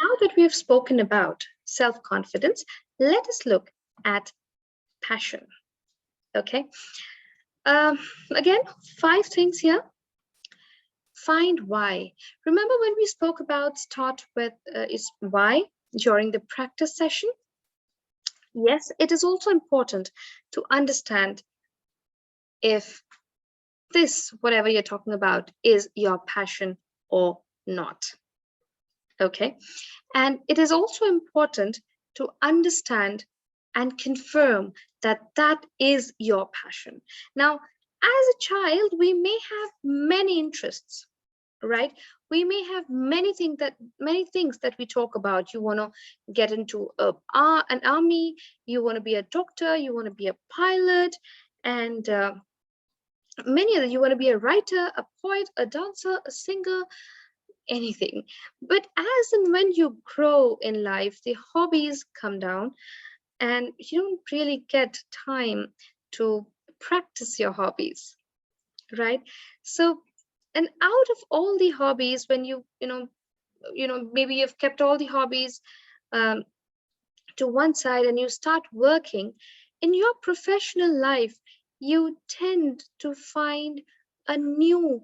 Now that we have spoken about self-confidence, let us look at passion. Okay. Um, Again, 5 things here. Find why. Remember when we spoke about start with is why during the practice session? Yes, it is also important to understand if this, whatever you're talking about, is your passion or not. Okay. And it is also important to understand and confirm that that is your passion. Now, as a child, we may have many interests, right? We may have many things that we talk about. You want to get into an army, you want to be a doctor, you want to be a pilot, and many other. You want to be a writer, a poet, a dancer, a singer, anything. But as and when you grow in life, the hobbies come down and you don't really get time to practice your hobbies, right? So, and out of all the hobbies, when maybe you've kept all the hobbies um, to one side and you start working in your professional life, you tend to find a new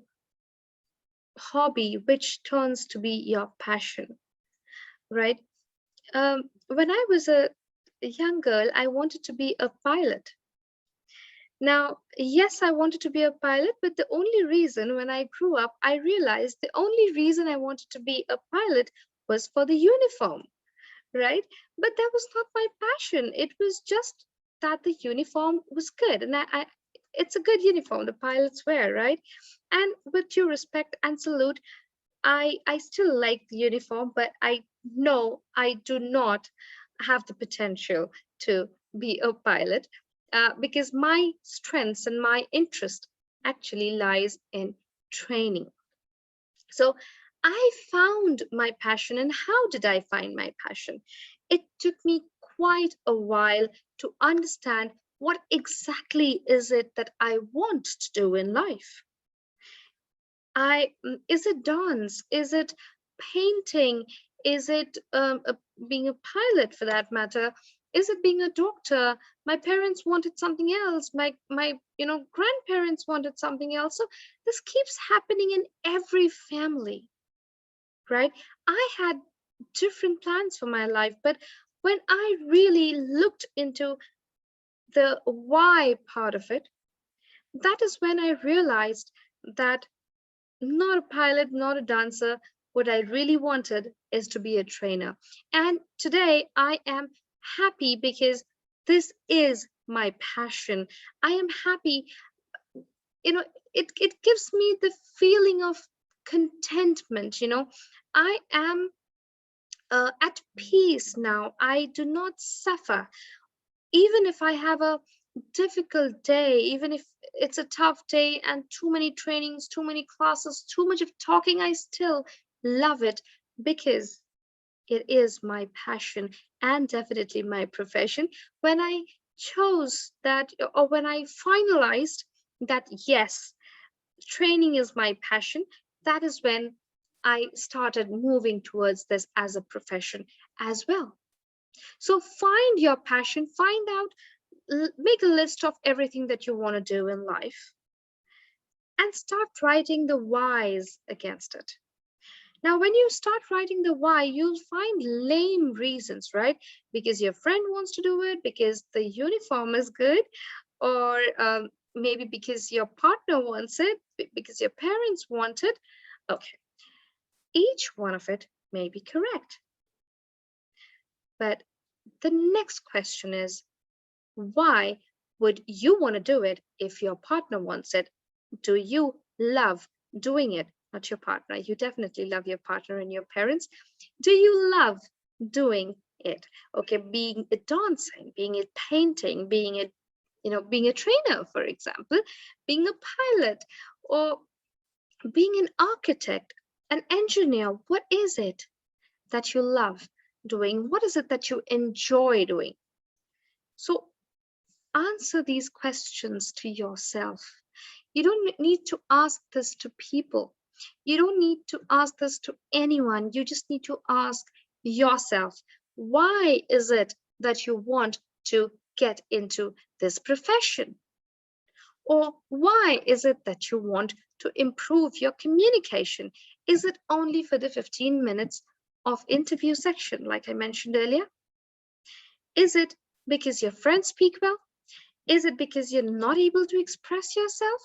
hobby which turns to be your passion, right? When I was a young girl, I wanted to be a pilot. Now, yes, I wanted to be a pilot, but the only reason when I grew up, I realized the only reason I wanted to be a pilot was for the uniform, right? But that was not my passion. It was just that the uniform was good. And it's a good uniform the pilots wear, right? And with due respect and salute, I still like the uniform, but I know I do not have the potential to be a pilot because my strengths and my interest actually lies in training. So I found my passion. And how did I find my passion? It took me quite a while to understand what exactly is it that I want to do in life. Is it dance? Is it painting? Is it being a pilot for that matter? Is it being a doctor? My parents wanted something else. My grandparents wanted something else. So this keeps happening in every family, right? I had different plans for my life, but when I really looked into the why part of it, that is when I realized that not a pilot, not a dancer. What I really wanted is to be a trainer. And today I am happy because this is my passion. I am happy. It gives me the feeling of contentment. I am at peace now. I do not suffer. Even if I have a difficult day, even if it's a tough day and too many trainings, too many classes, too much of talking, I still love it because it is my passion and definitely my profession. When I chose that, or when I finalized that, yes, training is my passion, that is when I started moving towards this as a profession as well. So find your passion, find out, make a list of everything that you want to do in life and start writing the whys against it. Now, when you start writing the why, you'll find lame reasons, right? Because your friend wants to do it, because the uniform is good, or maybe because your partner wants it, because your parents want it. Okay, each one of it may be correct. But the next question is, why would you want to do it if your partner wants it? Do you love doing it? Not your partner. You definitely love your partner and your parents. Do you love doing it? Okay, being a dancing, being a painting, being a trainer, for example, being a pilot, or being an architect, an engineer. What is it that you love doing? What is it that you enjoy doing? So answer these questions to yourself. You don't need to ask this to people. You don't need to ask this to anyone. You just need to ask yourself. Why is it that you want to get into this profession? Or why is it that you want to improve your communication? Is it only for the 15 minutes of interview section, like I mentioned earlier? Is it because your friends speak well? Is it because you're not able to express yourself?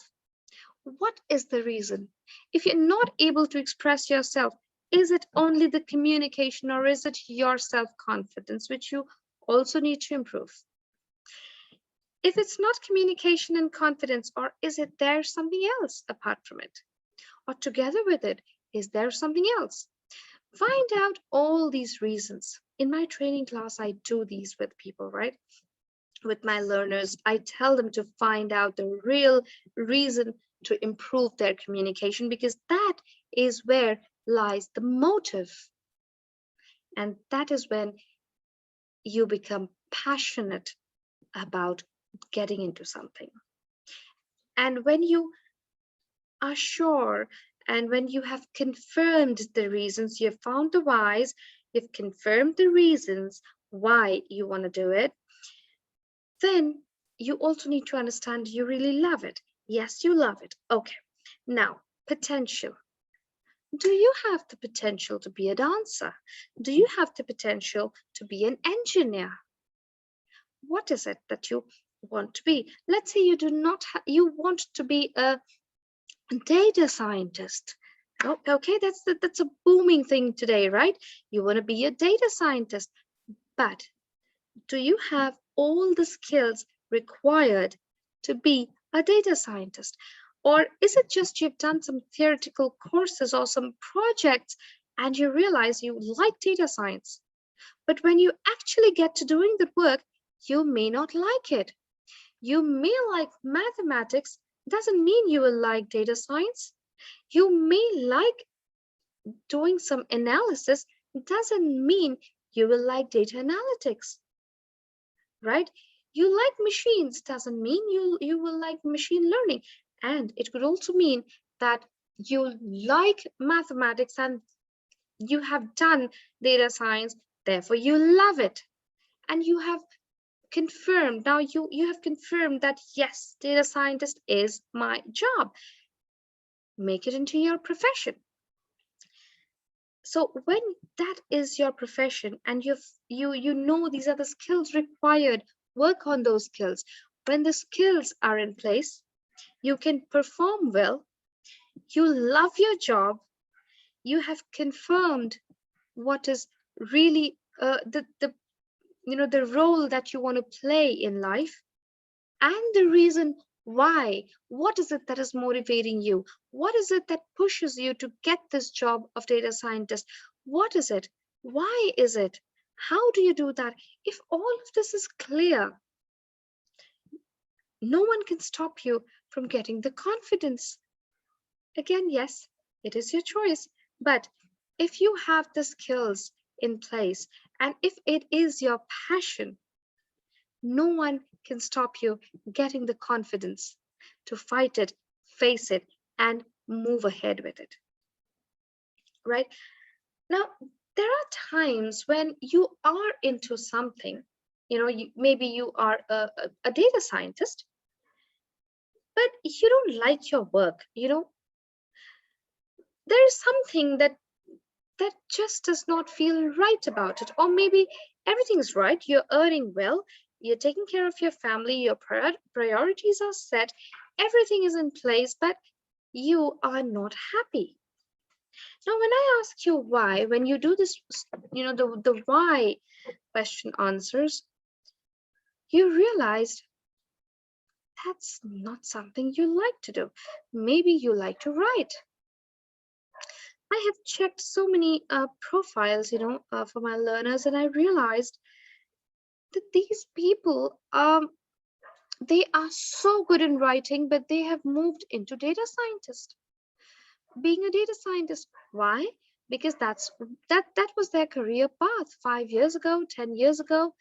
What is the reason? If you're not able to express yourself, is it only the communication, or is it your self-confidence, which you also need to improve? If it's not communication and confidence, or is it there something else apart from it? Or together with it, is there something else? Find out all these reasons. In my training class, I do these with people, right? With my learners, I tell them to find out the real reason to improve their communication, because that is where lies the motive. And that is when you become passionate about getting into something. And when you are sure, and when you have confirmed the reasons, you've found the whys, you've confirmed the reasons why you want to do it, then you also need to understand you really love it. Yes, you love it. Okay. Now, potential. Do you have the potential to be a dancer? Do you have the potential to be an engineer? What is it that you want to be? Let's say you do not you want to be a data scientist. Oh, okay, that's a booming thing today, right? You want to be a data scientist, but do you have all the skills required to be a data scientist? Or is it just you've done some theoretical courses or some projects and you realize you like data science, but when you actually get to doing the work, you may not like it. You may like mathematics, doesn't mean you will like data science. You may like doing some analysis, doesn't mean you will like data analytics, right? You like machines, doesn't mean you will like machine learning. And it could also mean that you like mathematics and you have done data science, therefore you love it. And you have confirmed, now you have confirmed that yes, data scientist is my job. Make it into your profession. So when that is your profession and you know these are the skills required, work on those skills. When the skills are in place, you can perform well, you love your job, you have confirmed what is really the role that you want to play in life, and the reason why. What is it that is motivating you? What is it that pushes you to get this job of data scientist? What is it? Why is it? How do you do that? If all of this is clear, no one can stop you from getting the confidence. Again, yes, it is your choice, but if you have the skills in place and if it is your passion, no one can stop you getting the confidence to fight it, face it, and move ahead with it. Right? Now, there are times when you are into something, maybe you are a data scientist, but you don't like your work. There is something that just does not feel right about it. Or maybe everything's right, you're earning well, you're taking care of your family, your priorities are set, everything is in place, but you are not happy. Now, when I ask you why, when you do this, the why question answers, you realized that's not something you like to do. Maybe you like to write. I have checked so many profiles, for my learners, and I realized that these people, they are so good in writing, but they have moved into data scientist. Being a data scientist, why? Because that was their career path 5 years ago, 10 years ago.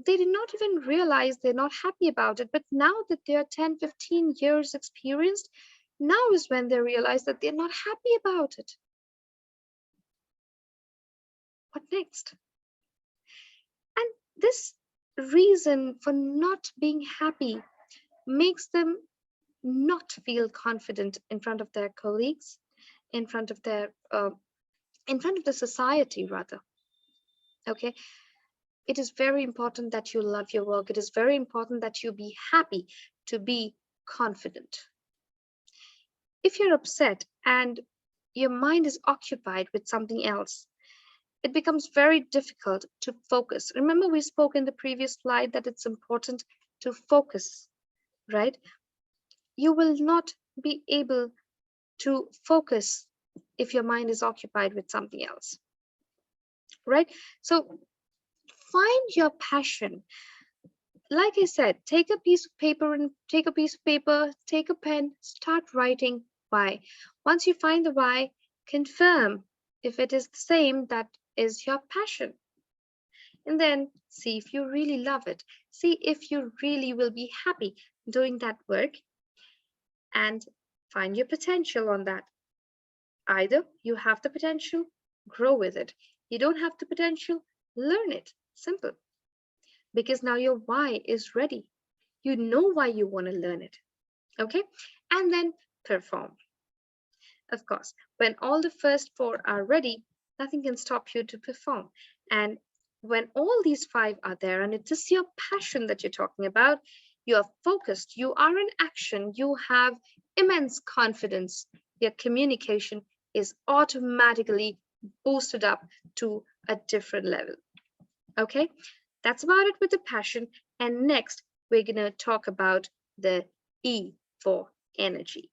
They did not even realize they're not happy about it. But now that they are 10, 15 years experienced, now is when they realize that they're not happy about it. What next? And this reason for not being happy makes them not feel confident in front of their colleagues, in front of their in front of the society rather. Okay, it is very important that you love your work. It is very important that you be happy to be confident. If you're upset and your mind is occupied with something else, it becomes very difficult to focus. Remember, we spoke in the previous slide that it's important to focus, right? You will not be able to focus if your mind is occupied with something else, right? So find your passion. Like I said, take a piece of paper, take a pen, start writing why. Once you find the why, confirm if it is the same that is your passion. And then see if you really love it. See if you really will be happy doing that work, and find your potential on that. Either you have the potential, grow with it. You don't have the potential, learn it. Simple. Because now your why is ready. You know why you want to learn it. Okay? And then perform. Of course, when all the first four are ready, nothing can stop you to perform. And when all these five are there, and it is your passion that you're talking about, you are focused, you are in action, you have immense confidence, your communication is automatically boosted up to a different level. Okay, that's about it with the passion. And next, we're going to talk about the E for energy.